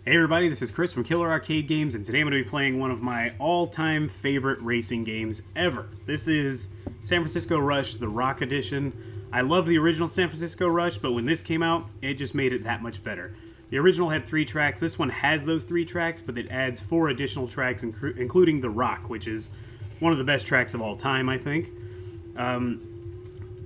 Hey everybody, this is Chris from Killer Arcade Games, and today I'm going to be playing one of my all-time favorite racing games ever. This is San Francisco Rush, the Rock Edition. I love the original San Francisco Rush, but when this came out, it just made it that much better. The original had 3 tracks. This one has those 3 tracks, but it adds 4 additional tracks, including the Rock, which is one of the best tracks of all time, I think.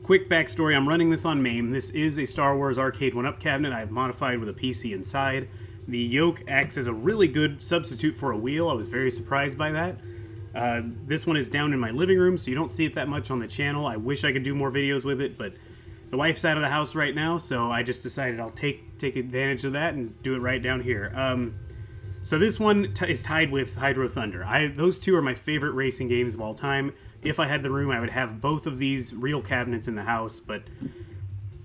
Quick backstory, I'm running this on MAME. This is a Star Wars Arcade 1-Up cabinet I've modified with a PC inside. The yoke acts as a really good substitute for a wheel. I was very surprised by that. This one is down in my living room, so you don't see it that much on the channel. I wish I could do more videos with it, but the wife's out of the house right now, so I just decided I'll take advantage of that and do it right down here. So this one is tied with Hydro Thunder. Those two are my favorite racing games of all time. If I had the room, I would have both of these real cabinets in the house, but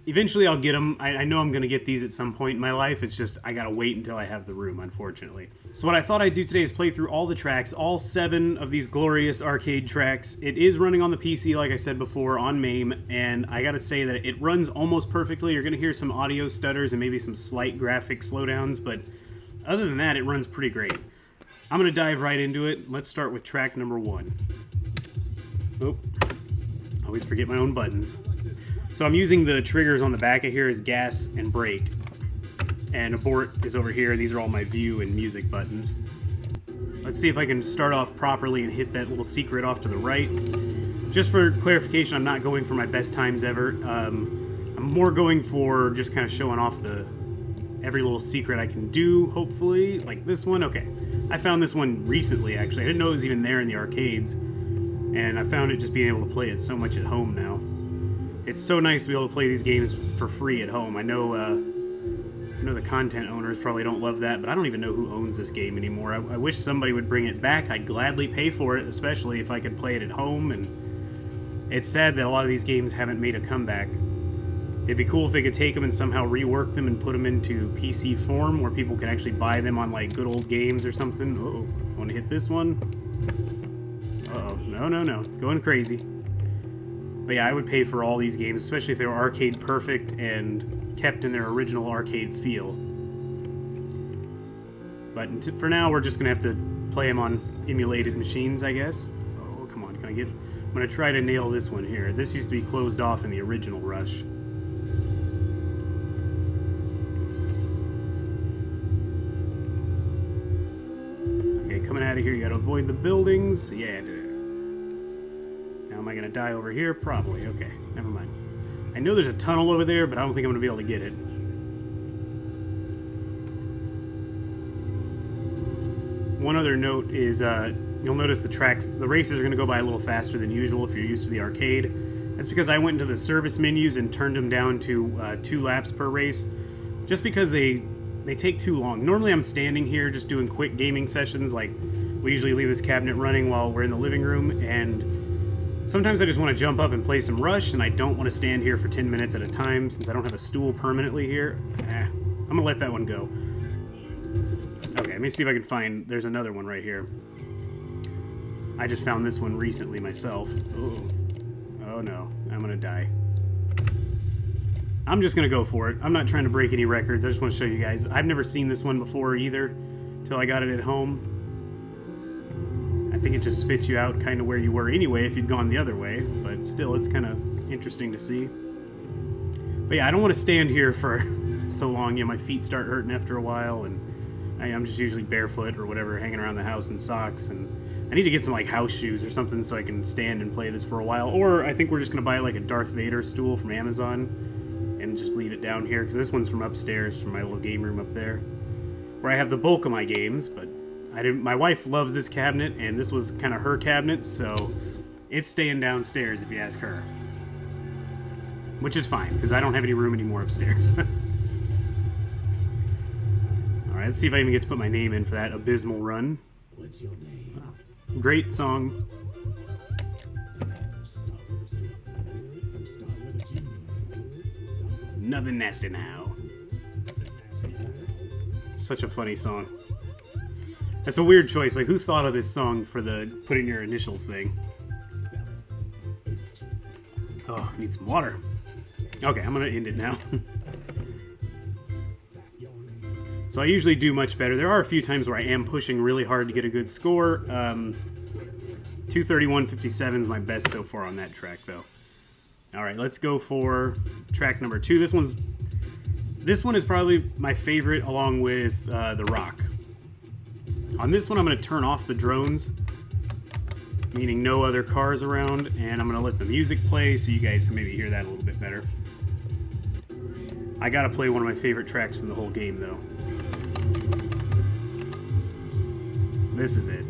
eventually I'll get them. I know I'm going to get these at some point in my life. It's just I got to wait until I have the room, unfortunately. So what I thought I'd do today is play through all the tracks, all 7 of these glorious arcade tracks. It is running on the PC, like I said before, on MAME, and I got to say that it runs almost perfectly. You're going to hear some audio stutters and maybe some slight graphic slowdowns, but other than that, it runs pretty great. I'm going to dive right into it. Let's start with track number 1. Oh, I always forget my own buttons. So I'm using the triggers on the back of here as gas and brake. And abort is over here. These are all my view and music buttons. Let's see if I can start off properly and hit that little secret off to the right. Just for clarification, I'm not going for my best times ever. I'm more going for just kind of showing off every little secret I can do, hopefully. Like this one. Okay. I found this one recently, actually. I didn't know it was even there in the arcades. And I found it just being able to play it so much at home now. It's so nice to be able to play these games for free at home. I know the content owners probably don't love that, but I don't even know who owns this game anymore. I wish somebody would bring it back. I'd gladly pay for it, especially if I could play it at home. And it's sad that a lot of these games haven't made a comeback. It'd be cool if they could take them and somehow rework them and put them into PC form where people can actually buy them on like good old games or something. Uh-oh, want to hit this one? Uh-oh, no, it's going crazy. But yeah, I would pay for all these games, especially if they were arcade perfect and kept in their original arcade feel. But for now, we're just going to have to play them on emulated machines, I guess. Oh, come on, I'm going to try to nail this one here. This used to be closed off in the original Rush. Okay, coming out of here, you got to avoid the buildings. Yeah, am I going to die over here? Probably. Okay, never mind. I know there's a tunnel over there, but I don't think I'm going to be able to get it. One other note is you'll notice the races are going to go by a little faster than usual if you're used to the arcade. That's because I went into the service menus and turned them down to 2 laps per race, just because they take too long. Normally I'm standing here just doing quick gaming sessions, like we usually leave this cabinet running while we're in the living room, and sometimes I just want to jump up and play some Rush, and I don't want to stand here for 10 minutes at a time since I don't have a stool permanently here. I'm going to let that one go. Okay, let me see if I can find... There's another one right here. I just found this one recently myself. Ooh. Oh no, I'm going to die. I'm just going to go for it. I'm not trying to break any records. I just want to show you guys. I've never seen this one before either until I got it at home. I think it just spits you out kind of where you were anyway if you'd gone the other way, but still, it's kind of interesting to see. But yeah, I don't want to stand here for so long. My feet start hurting after a while, and I'm just usually barefoot or whatever, hanging around the house in socks, and I need to get some like house shoes or something so I can stand and play this for a while. Or I think we're just going to buy like a Darth Vader stool from Amazon and just leave it down here, because this one's from upstairs, from my little game room up there, where I have the bulk of my games, but my wife loves this cabinet, and this was kind of her cabinet, so it's staying downstairs if you ask her. Which is fine, because I don't have any room anymore upstairs. Alright, let's see if I even get to put my name in for that abysmal run. What's your name? Wow. Great song. Nothing nasty now. Such a funny song. That's a weird choice. Like, who thought of this song for the put in your initials thing? Oh, I need some water. Okay, I'm gonna end it now. So I usually do much better. There are a few times where I am pushing really hard to get a good score. 231.57 is my best so far on that track, though. All right, let's go for track number 2. This one is probably my favorite, along with The Rock. On this one, I'm going to turn off the drones, meaning no other cars around, and I'm going to let the music play so you guys can maybe hear that a little bit better. I got to play one of my favorite tracks from the whole game, though. This is it.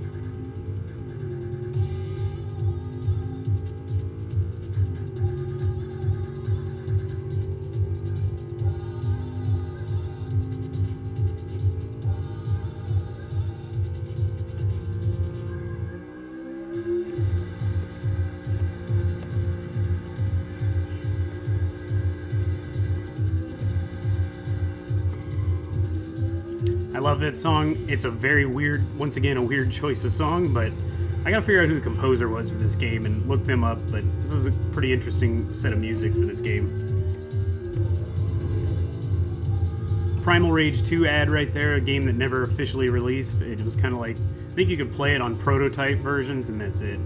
I love that song. It's a very weird, once again, a weird choice of song, but I gotta figure out who the composer was for this game and look them up, but this is a pretty interesting set of music for this game. Primal Rage 2 ad right there, a game that never officially released. It was kind of like, I think you could play it on prototype versions, and that's it.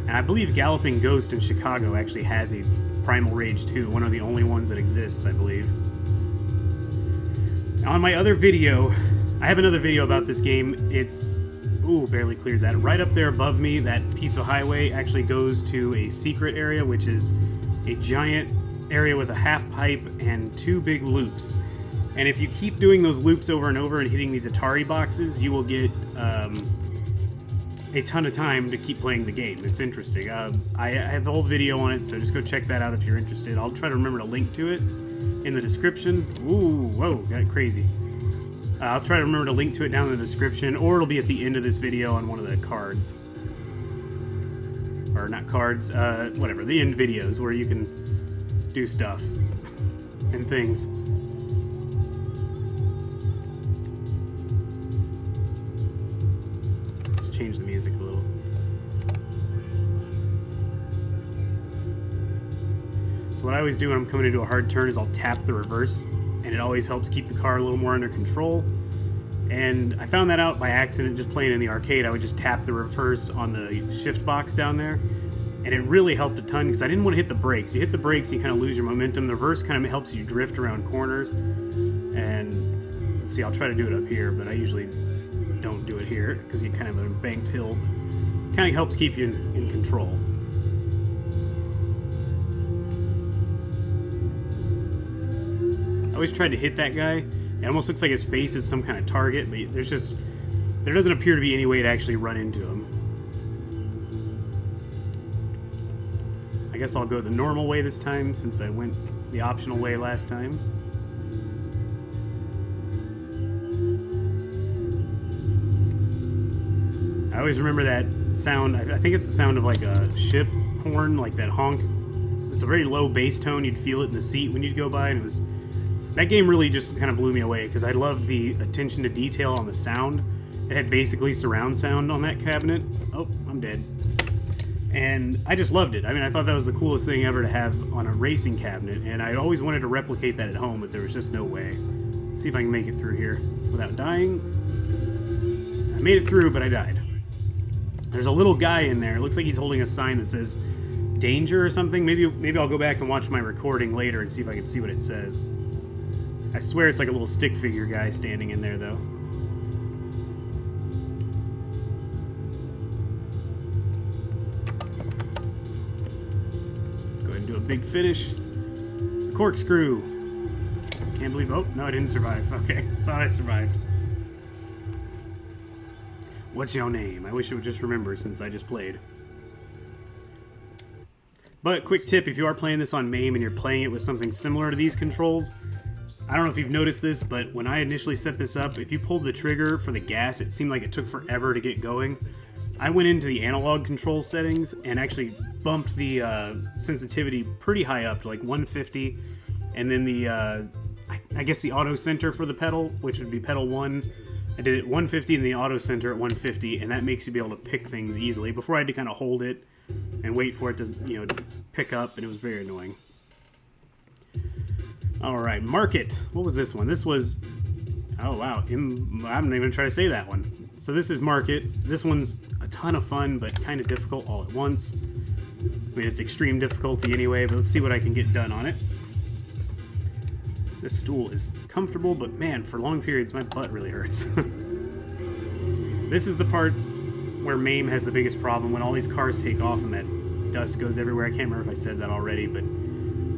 And I believe Galloping Ghost in Chicago actually has a Primal Rage 2, one of the only ones that exists, I believe. Now, on my other video, I have another video about this game. It's, ooh, barely cleared that. Right up there above me, that piece of highway actually goes to a secret area, which is a giant area with a half pipe and 2 big loops. And if you keep doing those loops over and over and hitting these Atari boxes, you will get a ton of time to keep playing the game. It's interesting. I have the whole video on it, so just go check that out if you're interested. I'll try to remember to link to it in the description. Ooh, whoa, got crazy. I'll try to remember to link to it down in the description, or it'll be at the end of this video on one of the cards. Or not cards, whatever, the end videos where you can do stuff and things. Let's change the music a little. So what I always do when I'm coming into a hard turn is I'll tap the reverse, and it always helps keep the car a little more under control. And I found that out by accident just playing in the arcade. I would just tap the reverse on the shift box down there, and it really helped a ton because I didn't want to hit the brakes. You hit the brakes, you kind of lose your momentum. The reverse kind of helps you drift around corners. And let's see, I'll try to do it up here, but I usually don't do it here because you kind of have a banked hill. Kind of helps keep you in control. I always tried to hit that guy. It almost looks like his face is some kind of target, but there doesn't appear to be any way to actually run into him. I guess I'll go the normal way this time since I went the optional way last time. I always remember that sound. I think it's the sound of like a ship horn, like that honk. It's a very low bass tone. You'd feel it in the seat when you'd go by, and it was... That game really just kind of blew me away because I love the attention to detail on the sound. It had basically surround sound on that cabinet. Oh, I'm dead. And I just loved it. I mean, I thought that was the coolest thing ever to have on a racing cabinet, and I always wanted to replicate that at home, but there was just no way. Let's see if I can make it through here without dying. I made it through, but I died. There's a little guy in there. It looks like he's holding a sign that says danger or something. Maybe I'll go back and watch my recording later and see if I can see what it says. I swear it's like a little stick figure guy standing in there, though. Let's go ahead and do a big finish. Corkscrew. Can't believe... Oh, no, I didn't survive. Okay, thought I survived. What's your name? I wish I would just remember since I just played. But quick tip, if you are playing this on MAME and you're playing it with something similar to these controls, I don't know if you've noticed this, but when I initially set this up, if you pulled the trigger for the gas, it seemed like it took forever to get going. I went into the analog control settings and actually bumped the sensitivity pretty high up to like 150, and then the, I guess the auto center for the pedal, which would be pedal 1, I did it 150 and the auto center at 150, and that makes you be able to pick things easily. Before I had to kind of hold it and wait for it to, to pick up, and it was very annoying. Alright, Market. What was this one? This was Oh, wow. I'm not even going to try to say that one. So this is Market. This one's a ton of fun, but kind of difficult all at once. I mean, it's extreme difficulty anyway, but let's see what I can get done on it. This stool is comfortable, but man, for long periods, my butt really hurts. This is the parts where MAME has the biggest problem, when all these cars take off and that dust goes everywhere. I can't remember if I said that already, but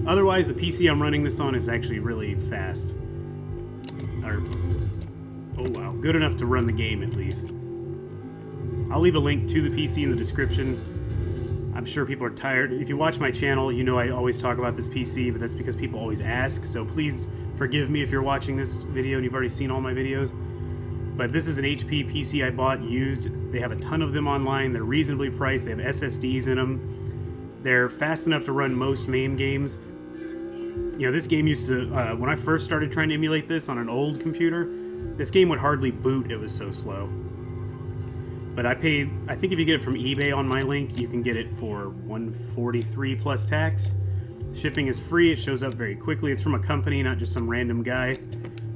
otherwise, the PC I'm running this on is actually really fast. Or, oh wow, good enough to run the game at least. I'll leave a link to the PC in the description. I'm sure people are tired. If you watch my channel, you know I always talk about this PC, but that's because people always ask, so please forgive me if you're watching this video and you've already seen all my videos. But this is an HP PC I bought used. They have a ton of them online. They're reasonably priced. They have SSDs in them. They're fast enough to run most MAME games. You know, this game used to, when I first started trying to emulate this on an old computer, this game would hardly boot, it was so slow. But I think if you get it from eBay on my link, you can get it for $143 plus tax. Shipping is free, it shows up very quickly. It's from a company, not just some random guy.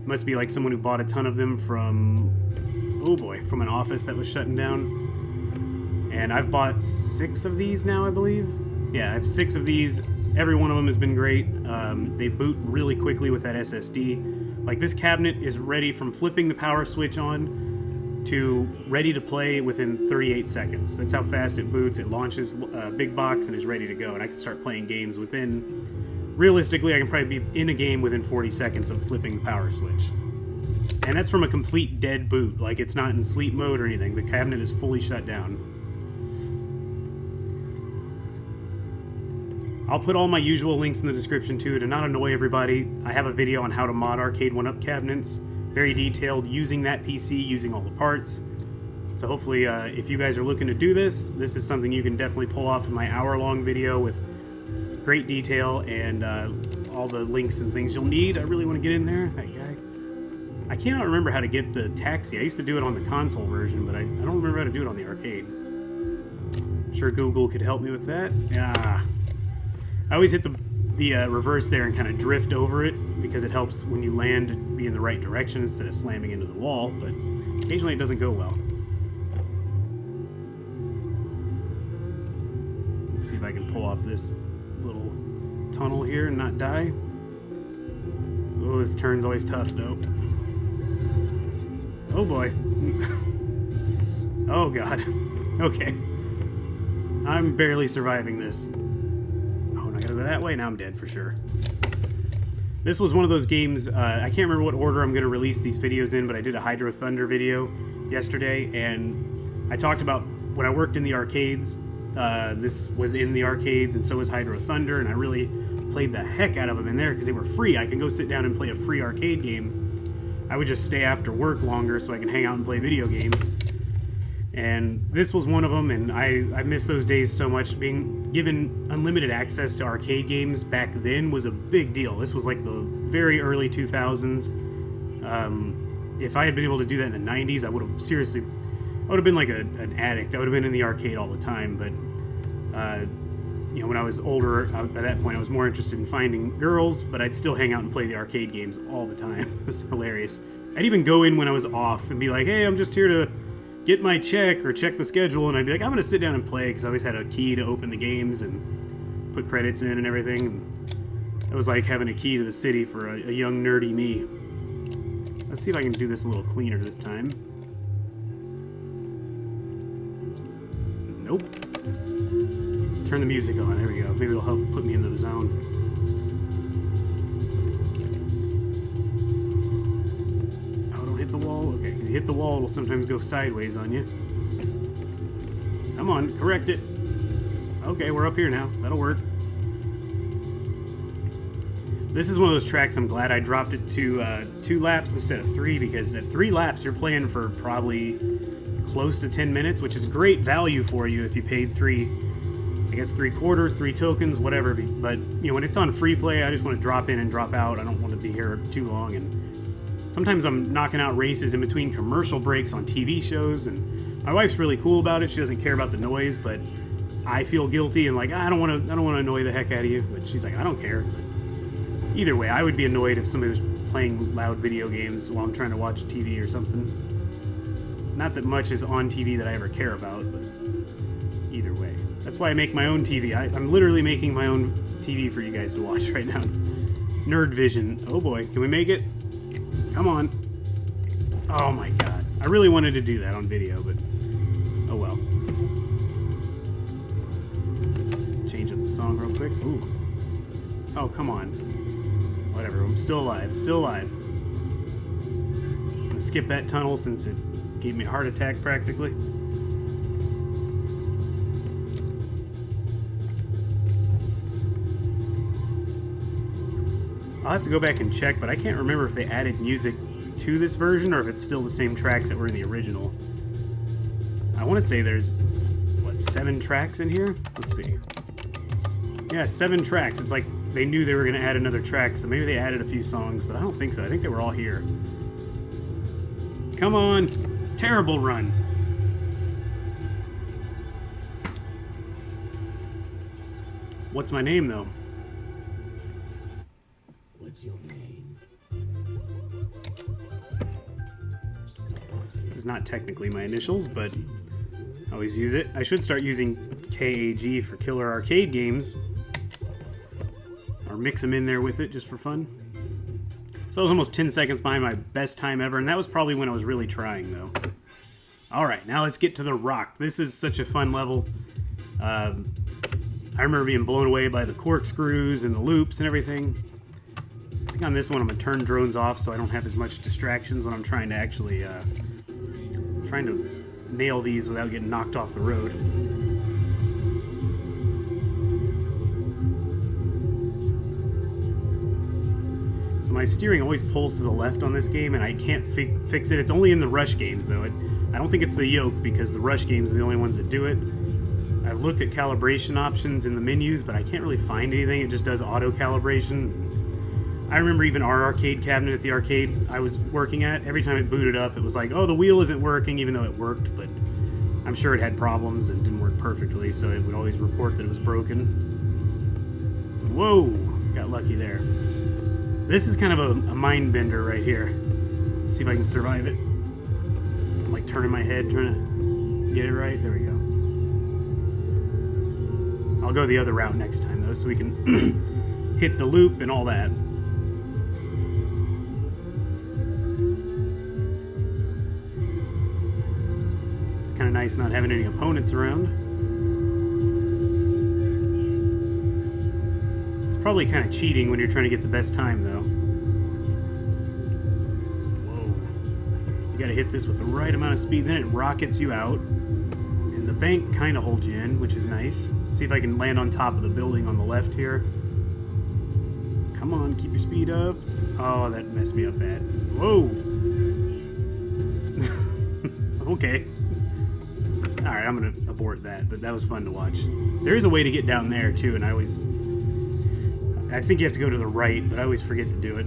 Must be like someone who bought a ton of them from, oh boy, from an office that was shutting down. And I've bought 6 of these now, I believe. Yeah, I have 6 of these. Every one of them has been great. They boot really quickly with that SSD. Like, this cabinet is ready from flipping the power switch on to ready to play within 38 seconds. That's how fast it boots. It launches a big box and is ready to go. And I can start playing games within, realistically, I can probably be in a game within 40 seconds of flipping the power switch. And that's from a complete dead boot. Like, it's not in sleep mode or anything. The cabinet is fully shut down. I'll put all my usual links in the description too. To not annoy everybody, I have a video on how to mod arcade 1-up cabinets. Very detailed, using that PC, using all the parts. So hopefully, if you guys are looking to do this, this is something you can definitely pull off in my hour-long video with great detail and all the links and things you'll need. I really want to get in there. That guy. I cannot remember how to get the taxi. I used to do it on the console version, but I don't remember how to do it on the arcade. I'm sure Google could help me with that. Yeah. I always hit the reverse there and kind of drift over it because it helps when you land be in the right direction instead of slamming into the wall, but occasionally it doesn't go well. Let's see if I can pull off this little tunnel here and not die. Oh, this turn's always tough though. Oh boy. Oh god. Okay. I'm barely surviving this. I gotta go that way, now I'm dead for sure. This was one of those games, I can't remember what order I'm going to release these videos in, but I did a Hydro Thunder video yesterday, and I talked about when I worked in the arcades, this was in the arcades, and so was Hydro Thunder, and I really played the heck out of them in there because they were free. I could go sit down and play a free arcade game. I would just stay after work longer so I can hang out and play video games. And this was one of them, and I miss those days so much. Being given unlimited access to arcade games back then was a big deal. This was like the very early 2000s. If I had been able to do that in the 90s, I would have seriously, I would have been like an addict. I would have been in the arcade all the time, but you know, when I was older, by that point I was more interested in finding girls, but I'd still hang out and play the arcade games all the time. It was hilarious. I'd even go in when I was off and be like, hey, I'm just here to get my check or check the schedule, and I'd be like, I'm gonna sit down and play, because I always had a key to open the games and put credits in and everything. And it was like having a key to the city for a young nerdy me. Let's see if I can do this a little cleaner this time. Nope. Turn the music on. There we go. Maybe it'll help put me into the zone. Oh, don't hit the wall. Okay, if you hit the wall, it'll sometimes go sideways on you. Come on, correct it. Okay, we're up here now. That'll work. This is one of those tracks I'm glad I dropped it to 2 laps instead of 3, because at 3 laps you're playing for probably close to 10 minutes, which is great value for you if you paid 3 quarters, 3 tokens, whatever. But you know, when it's on free play, I just want to drop in and drop out. I don't want to be here too long, and sometimes I'm knocking out races in between commercial breaks on TV shows, and my wife's really cool about it. She doesn't care about the noise, but I feel guilty and like, I don't want to annoy the heck out of you. But she's like, I don't care. But either way, I would be annoyed if somebody was playing loud video games while I'm trying to watch TV or something. Not that much is on TV that I ever care about, but either way. That's why I make my own TV. I'm literally making my own TV for you guys to watch right now. Nerd Vision. Oh boy, can we make it? Come on. Oh my god. I really wanted to do that on video, but oh well. Change up the song real quick. Ooh. Oh, come on. Whatever, I'm still alive. Still alive. I'm gonna skip that tunnel since it gave me a heart attack practically. I'll have to go back and check, but I can't remember if they added music to this version or if it's still the same tracks that were in the original. I want to say there's, what, 7 tracks in here? Let's see. Yeah, 7 tracks. It's like they knew they were going to add another track, so maybe they added a few songs, but I don't think so. I think they were all here. Come on! Terrible run! What's my name, though? What's your name? This is not technically my initials, but I always use it. I should start using KAG for Killer Arcade Games. Or mix them in there with it just for fun. So I was almost 10 seconds behind my best time ever, and that was probably when I was really trying, though. Alright, now let's get to the rock. This is such a fun level. I remember being blown away by the corkscrews and the loops and everything. I think on this one I'm going to turn drones off so I don't have as much distractions when I'm trying to actually nail these without getting knocked off the road. So my steering always pulls to the left on this game, and I can't fix it. It's only in the Rush games, though. I don't think it's the yoke, because the Rush games are the only ones that do it. I've looked at calibration options in the menus, but I can't really find anything. It just does auto-calibration. I remember even our arcade cabinet at the arcade I was working at, every time it booted up, it was like, oh, the wheel isn't working, even though it worked, but I'm sure it had problems and didn't work perfectly, so it would always report that it was broken. Whoa! Got lucky there. This is kind of a mind bender right here. Let's see if I can survive it. I'm like turning my head, trying to get it right. There we go. I'll go the other route next time, though, so we can hit the loop and all that. It's kind of nice not having any opponents around. It's probably kind of cheating when you're trying to get the best time, though. Whoa. You gotta hit this with the right amount of speed, then it rockets you out. And the bank kind of holds you in, which is nice. See if I can land on top of the building on the left here. Come on, keep your speed up. Oh, that messed me up bad. Whoa! Okay. Alright, I'm gonna abort that, but that was fun to watch. There is a way to get down there, too, and I think you have to go to the right, but I always forget to do it.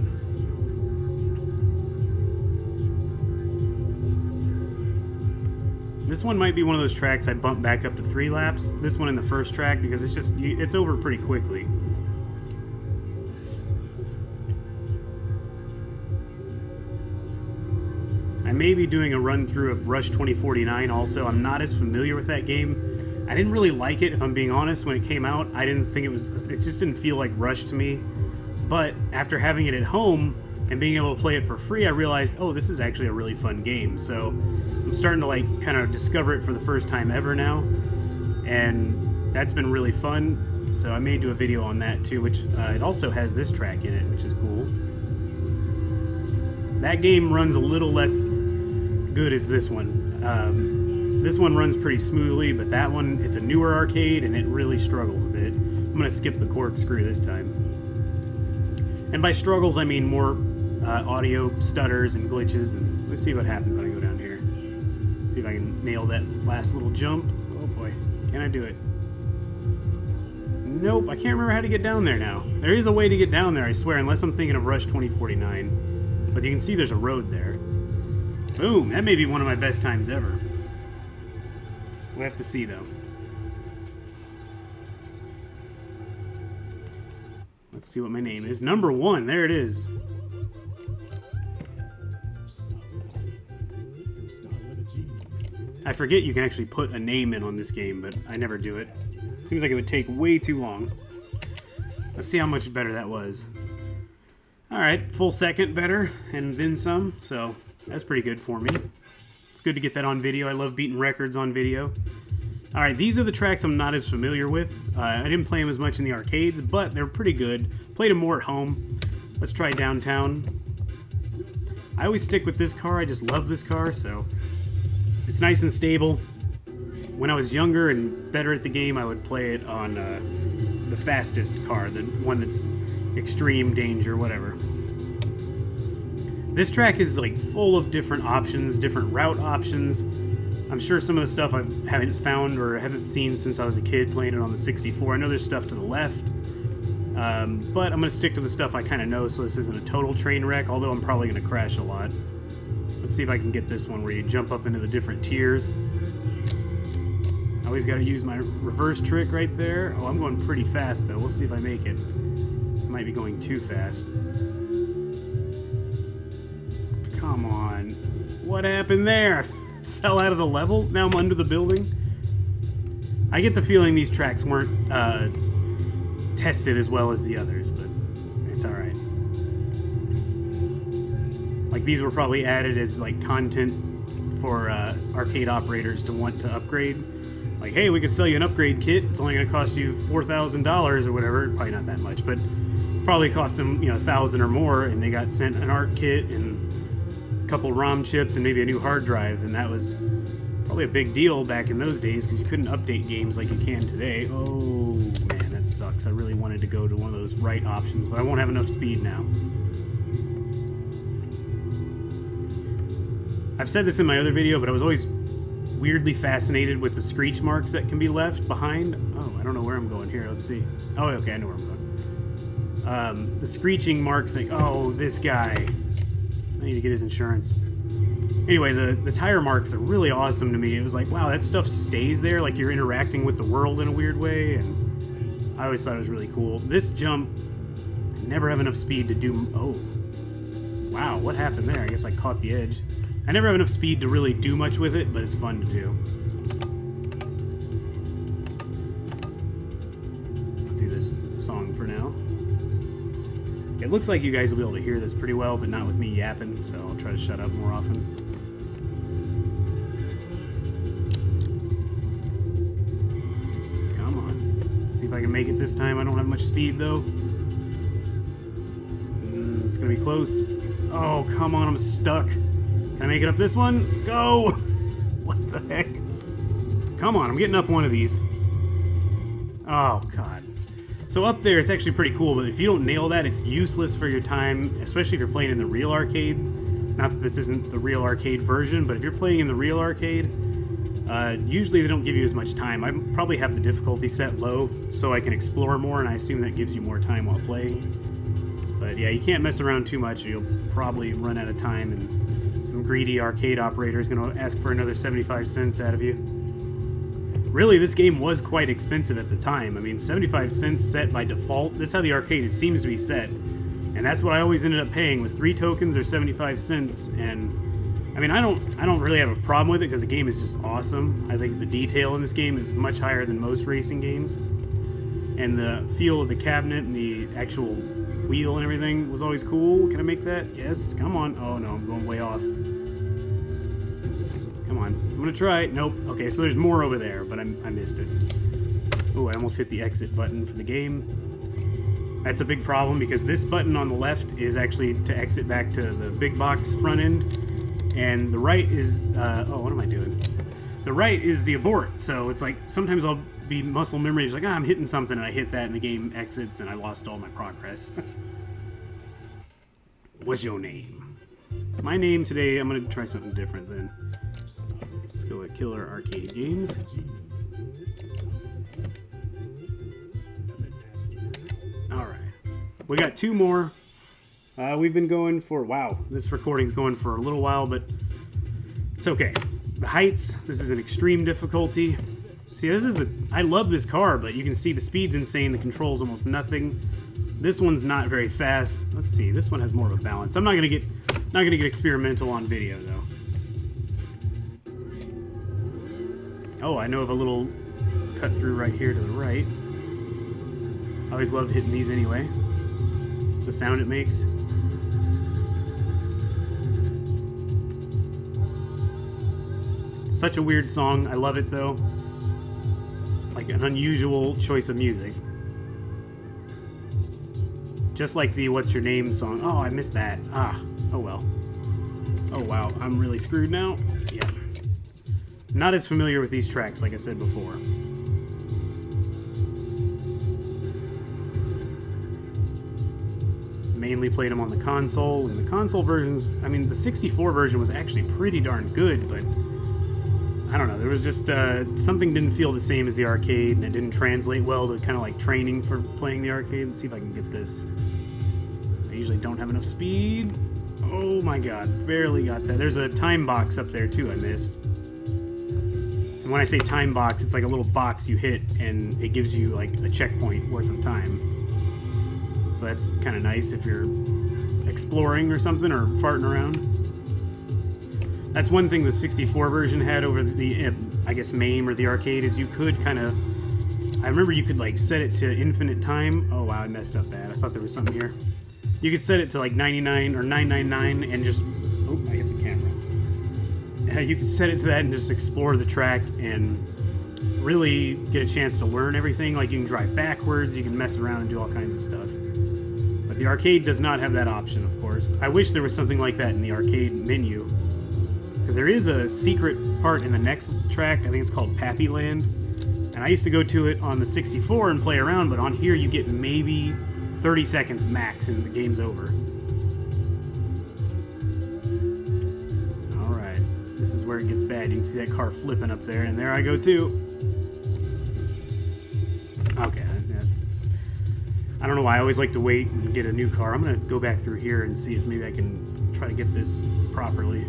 This one might be one of those tracks I bump back up to 3 laps. This one in the first track, because it's over pretty quickly. I may be doing a run through of Rush 2049 also. I'm not as familiar with that game. I didn't really like it, if I'm being honest, when it came out. I didn't think it just didn't feel like Rush to me. But after having it at home and being able to play it for free, I realized, oh, this is actually a really fun game. So I'm starting to like kind of discover it for the first time ever now. And that's been really fun. So I may do a video on that too, which it also has this track in it, which is cool. That game runs a little less good as this one. This one runs pretty smoothly, but that one, it's a newer arcade and it really struggles a bit. I'm going to skip the corkscrew this time. And by struggles, I mean more audio stutters and glitches. And let's see what happens when I go down here. See if I can nail that last little jump. Oh boy, can I do it? Nope, I can't remember how to get down there now. There is a way to get down there, I swear, unless I'm thinking of Rush 2049. But you can see there's a road there. Boom, that may be one of my best times ever. We'll have to see, though. Let's see what my name is. Number 1, there it is. I forget you can actually put a name in on this game, but I never do it. Seems like it would take way too long. Let's see how much better that was. Alright, full second better, and then some, so that's pretty good for me. It's good to get that on video. I love beating records on video. Alright, these are the tracks I'm not as familiar with. I didn't play them as much in the arcades, but they're pretty good. Played them more at home. Let's try Downtown. I always stick with this car. I just love this car, so it's nice and stable. When I was younger and better at the game, I would play it on the fastest car, the one that's extreme danger, whatever. This track is like full of different options, different route options. I'm sure some of the stuff I haven't found or haven't seen since I was a kid playing it on the 64. I know there's stuff to the left, but I'm going to stick to the stuff I kind of know, so this isn't a total train wreck, although I'm probably going to crash a lot. Let's see if I can get this one where you jump up into the different tiers. I always got to use my reverse trick right there. Oh, I'm going pretty fast, though. We'll see if I make it. I might be going too fast. Come on. What happened there? Fell out of the level? Now I'm under the building? I get the feeling these tracks weren't tested as well as the others, but it's alright. Like, these were probably added as, like, content for arcade operators to want to upgrade. Like, hey, we could sell you an upgrade kit. It's only going to cost you $4,000 or whatever. Probably not that much, but it probably cost them, you know, $1,000 or more, and they got sent an art kit and a couple ROM chips and maybe a new hard drive, and that was probably a big deal back in those days because you couldn't update games like you can today. Oh, man, that sucks. I really wanted to go to one of those right options, but I won't have enough speed now. I've said this in my other video, but I was always weirdly fascinated with the screech marks that can be left behind. Oh, I don't know where I'm going here. Let's see. Oh, okay, I know where I'm going. The screeching marks, like, oh, this guy. I need to get his insurance. Anyway, the tire marks are really awesome to me. It was like, wow, that stuff stays there, like you're interacting with the world in a weird way, and I always thought it was really cool. This jump, I never have enough speed to do... Oh. Wow, what happened there? I guess I caught the edge. I never have enough speed to really do much with it, but it's fun to do. I'll do this song for now. It looks like you guys will be able to hear this pretty well, but not with me yapping, so I'll try to shut up more often. Come on. Let's see if I can make it this time. I don't have much speed, though. It's gonna be close. Oh, come on, I'm stuck. Can I make it up this one? Go! What the heck? Come on, I'm getting up one of these. Oh, God. So up there, it's actually pretty cool, but if you don't nail that, it's useless for your time, especially if you're playing in the real arcade. Not that this isn't the real arcade version, but if you're playing in the real arcade, usually they don't give you as much time. I probably have the difficulty set low so I can explore more, and I assume that gives you more time while playing. But yeah, you can't mess around too much, or you'll probably run out of time, and some greedy arcade operator is going to ask for another 75 cents out of you. Really, this game was quite expensive at the time. I mean, 75 cents set by default. That's how the arcade it seems to be set. And that's what I always ended up paying, was 3 tokens or 75 cents. And I mean, I don't really have a problem with it because the game is just awesome. I think the detail in this game is much higher than most racing games. And the feel of the cabinet and the actual wheel and everything was always cool. Can I make that? Yes. Come on. Oh no, I'm going way off. Come on. I'm gonna try. Nope. Okay, so there's more over there, but I missed it. Oh, I almost hit the exit button for the game. That's a big problem because this button on the left is actually to exit back to the big box front end, and the right is oh, what am I doing? The right is the abort. So it's like sometimes I'll be muscle memory. It's like, I'm hitting something, and I hit that, and the game exits, and I lost all my progress. What's your name? My name today, I'm going to try something different then. Let's go with Killer Arcade Games. Alright. We got 2 more. We've been going for, wow, this recording's going for a little while, but it's okay. The heights, this is an extreme difficulty. See, this is I love this car, but you can see the speed's insane, the control's almost nothing. This one's not very fast. Let's see, this one has more of a balance. I'm not gonna get experimental on video though. Oh, I know of a little cut through right here to the right. I always love hitting these anyway. The sound it makes. Such a weird song. I love it though. Like an unusual choice of music. Just like the What's Your Name song. Oh, I missed that. Ah, oh well. Oh wow, I'm really screwed now. Yeah. Not as familiar with these tracks, like I said before. Mainly played them on the console, and the console versions, I mean, the 64 version was actually pretty darn good, but I don't know, there was just something didn't feel the same as the arcade, and it didn't translate well to kind of like training for playing the arcade. Let's see if I can get this. I usually don't have enough speed. Oh my god, barely got that. There's a time box up there too I missed. And when I say time box, it's like a little box you hit and it gives you like a checkpoint worth of time. So that's kind of nice if you're exploring or something or farting around. That's one thing the 64 version had over the, I guess, MAME or the arcade is you could kind of... I remember you could like set it to infinite time. Oh wow, I messed up bad. I thought there was something here. You could set it to like 99 or 999 and just... Oh, I hit the camera. You could set it to that and just explore the track and really get a chance to learn everything. Like you can drive backwards, you can mess around and do all kinds of stuff. But the arcade does not have that option, of course. I wish there was something like that in the arcade menu. Because there is a secret part in the next track, I think it's called Pappy Land. And I used to go to it on the 64 and play around, but on here you get maybe 30 seconds max and the game's over. Alright, this is where it gets bad. You can see that car flipping up there, and there I go too. Okay, I don't know why I always like to wait and get a new car. I'm going to go back through here and see if maybe I can try to get this properly.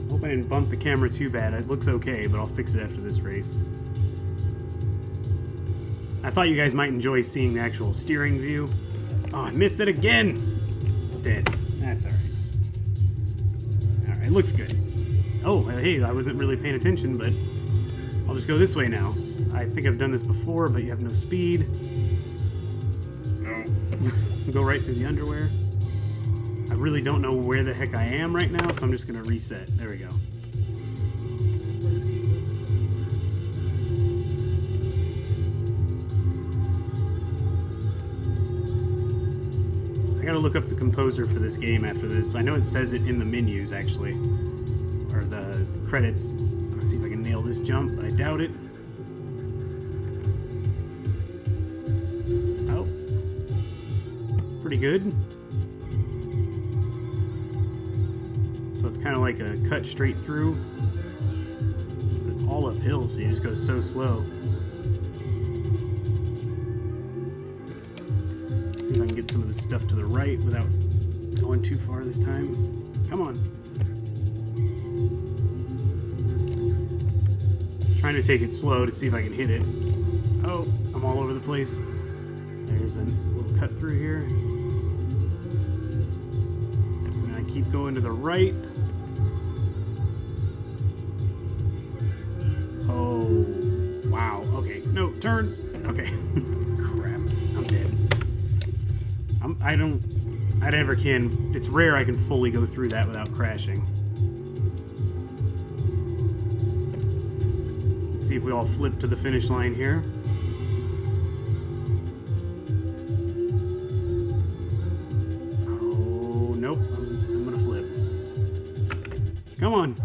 Hope I didn't bump the camera too bad. It looks okay, but I'll fix it after this race. I thought you guys might enjoy seeing the actual steering view. Oh, I missed it again! Dead. That's alright. Alright, looks good. Oh, hey, I wasn't really paying attention, but I'll just go this way now. I think I've done this before, but you have no speed. No. Go right through the underwear. I really don't know where the heck I am right now, so I'm just going to reset. There we go. I gotta look up the composer for this game after this. I know it says it in the menus, actually. Or the credits. Let's see if I can nail this jump, but I doubt it. Oh. Pretty good. So it's kind of like a cut straight through. But it's all uphill, so you just go so slow. Let's see if I can get some of this stuff to the right without going too far this time. Come on. Trying to take it slow to see if I can hit it. Oh, I'm all over the place. There's a little cut through here. And I keep going to the right. Oh, wow. Okay, no, turn. Okay. Crap, I'm dead. I never can. It's rare I can fully go through that without crashing. Let's see if we all flip to the finish line here. Oh, nope. I'm gonna flip. Come on.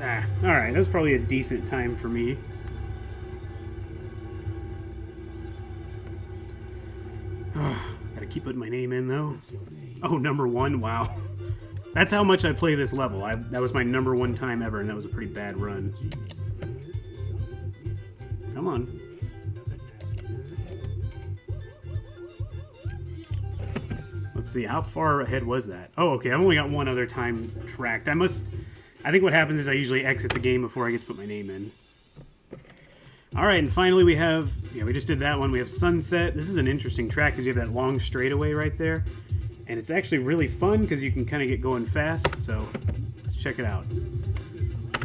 Ah, alright. That was probably a decent time for me. Gotta keep putting my name in, though. Oh, #1? Wow. That's how much I play this level. That was my #1 time ever, and that was a pretty bad run. Come on. Let's see, how far ahead was that? Oh, okay, I've only got one other time tracked. I think what happens is I usually exit the game before I get to put my name in. Alright, and finally we have, we just did that one. We have Sunset. This is an interesting track because you have that long straightaway right there. And it's actually really fun because you can kind of get going fast, so let's check it out.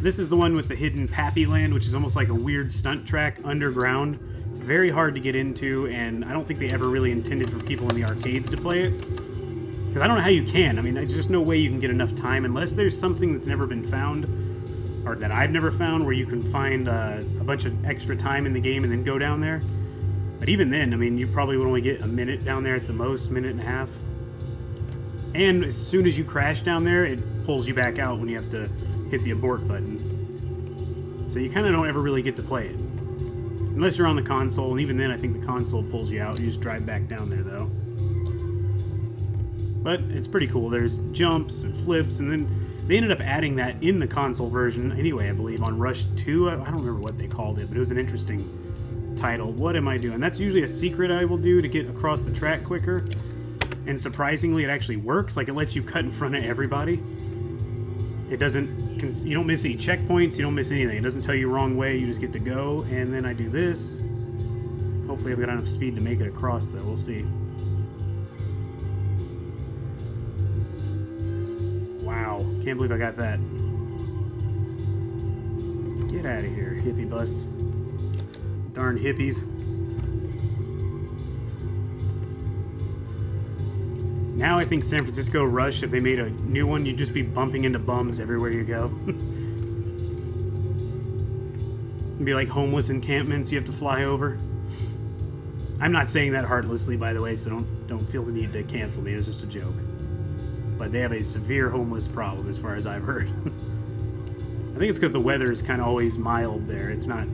This is the one with the hidden Pappy Land, which is almost like a weird stunt track underground. It's very hard to get into, and I don't think they ever really intended for people in the arcades to play it. Because I don't know how you can. I mean, there's just no way you can get enough time unless there's something that's never been found, or that I've never found, where you can find a bunch of extra time in the game and then go down there. But even then, I mean, you probably would only get a minute down there at the most, minute and a half. And as soon as you crash down there, it pulls you back out when you have to hit the abort button. So you kind of don't ever really get to play it. Unless you're on the console, and even then I think the console pulls you out. You just drive back down there, though. But it's pretty cool. There's jumps and flips, and then they ended up adding that in the console version anyway, I believe, on Rush 2. I don't remember what they called it, but it was an interesting title. What am I doing? That's usually a secret I will do to get across the track quicker. And surprisingly, it actually works. Like, it lets you cut in front of everybody. It doesn't... You don't miss any checkpoints. You don't miss anything. It doesn't tell you wrong way. You just get to go. And then I do this. Hopefully I've got enough speed to make it across, though. We'll see. Wow. Can't believe I got that. Get out of here, hippie bus. Darn hippies. Now I think San Francisco Rush, if they made a new one, you'd just be bumping into bums everywhere you go. It'd be like homeless encampments you have to fly over. I'm not saying that heartlessly, by the way, so don't feel the need to cancel me. It was just a joke. But they have a severe homeless problem, as far as I've heard. I think it's because the weather is kind of always mild there. It's not...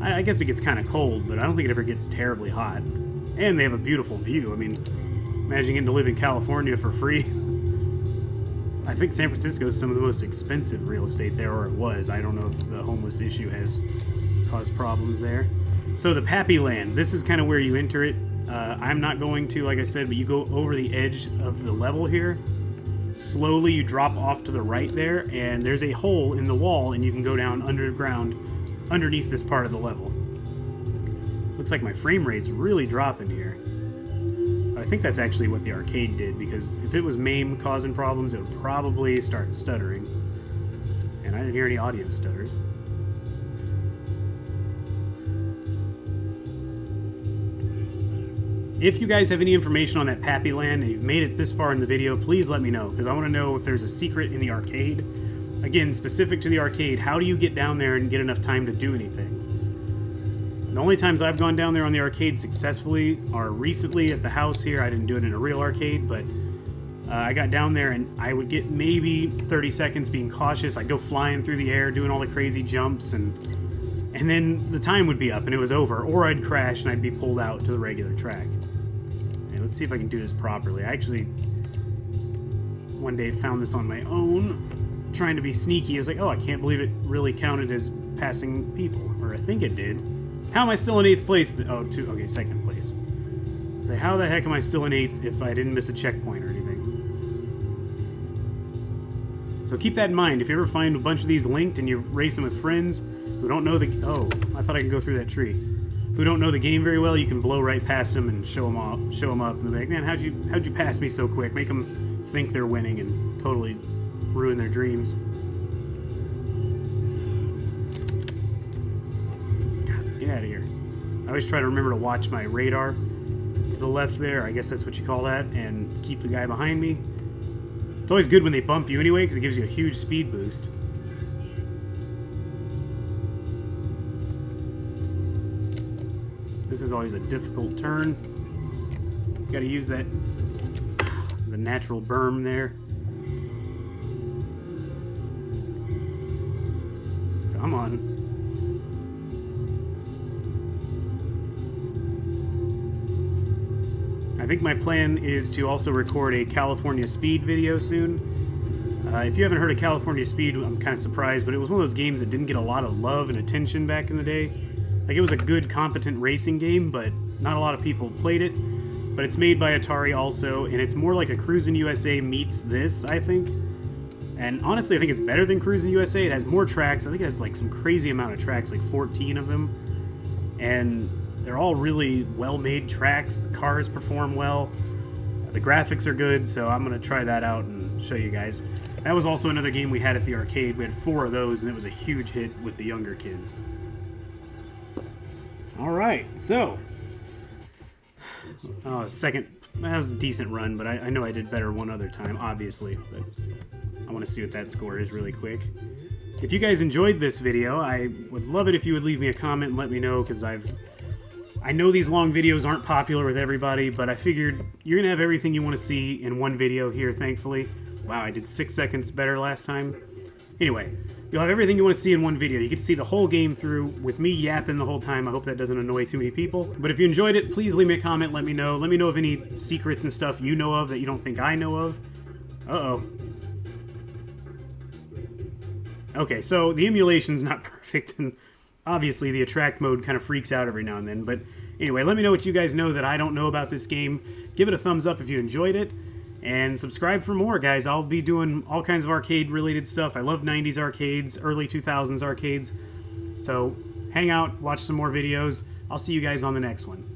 I guess it gets kind of cold, but I don't think it ever gets terribly hot. And they have a beautiful view. I mean... Imagine getting to live in California for free. I think San Francisco is some of the most expensive real estate there, or it was. I don't know if the homeless issue has caused problems there. So the Pappy Land, this is kind of where you enter it. I'm not going to, like I said, but you go over the edge of the level here. Slowly you drop off to the right there, and there's a hole in the wall, and you can go down underground underneath this part of the level. Looks like my frame rate's really dropping here. I think that's actually what the arcade did, because if it was MAME causing problems, it would probably start stuttering. And I didn't hear any audio stutters. If you guys have any information on that Pappy Land and you've made it this far in the video, please let me know, because I want to know if there's a secret in the arcade. Again, specific to the arcade, how do you get down there and get enough time to do anything? The only times I've gone down there on the arcade successfully are recently at the house here. I didn't do it in a real arcade, but I got down there and I would get maybe 30 seconds being cautious. I'd go flying through the air, doing all the crazy jumps, and then the time would be up and it was over. Or I'd crash and I'd be pulled out to the regular track. Okay, let's see if I can do this properly. I actually one day found this on my own, trying to be sneaky. I was like, oh, I can't believe it really counted as passing people, or I think it did. How am I still in 8th place? Oh, okay, 2nd place. So how the heck am I still in 8th if I didn't miss a checkpoint or anything? So keep that in mind. If you ever find a bunch of these linked and you're racing with friends who don't know the... Oh, I thought I could go through that tree. Who don't know the game very well, you can blow right past them and show them up, and they'll be like, man, how'd you pass me so quick? Make them think they're winning and totally ruin their dreams. Get out of here. I always try to remember to watch my radar to the left there. I guess that's what you call that. And keep the guy behind me. It's always good when they bump you anyway, because it gives you a huge speed boost. This is always a difficult turn. Got to use the natural berm there. Come on. I think my plan is to also record a California Speed video soon. If you haven't heard of California Speed, I'm kind of surprised, but it was one of those games that didn't get a lot of love and attention back in the day. Like, it was a good, competent racing game, but not a lot of people played it. But it's made by Atari also, and it's more like a Cruisin' USA meets this, I think. And honestly, I think it's better than Cruisin' USA. It has more tracks. I think it has like some crazy amount of tracks, like 14 of them. And they're all really well-made tracks. The cars perform well. The graphics are good, so I'm going to try that out and show you guys. That was also another game we had at the arcade. We had 4 of those, and it was a huge hit with the younger kids. Alright, so... second... That was a decent run, but I know I did better one other time, obviously. But I want to see what that score is really quick. If you guys enjoyed this video, I would love it if you would leave me a comment and let me know, because I know these long videos aren't popular with everybody, but I figured you're going to have everything you want to see in one video here, thankfully. Wow, I did 6 seconds better last time. Anyway, you'll have everything you want to see in one video. You get to see the whole game through with me yapping the whole time. I hope that doesn't annoy too many people. But if you enjoyed it, please leave me a comment, let me know. Let me know of any secrets and stuff you know of that you don't think I know of. Uh-oh. Okay, so the emulation's not perfect, and obviously the attract mode kind of freaks out every now and then. But anyway, let me know what you guys know that I don't know about this game. Give it a thumbs up if you enjoyed it. And subscribe for more, guys. I'll be doing all kinds of arcade-related stuff. I love 90s arcades, early 2000s arcades. So hang out, watch some more videos. I'll see you guys on the next one.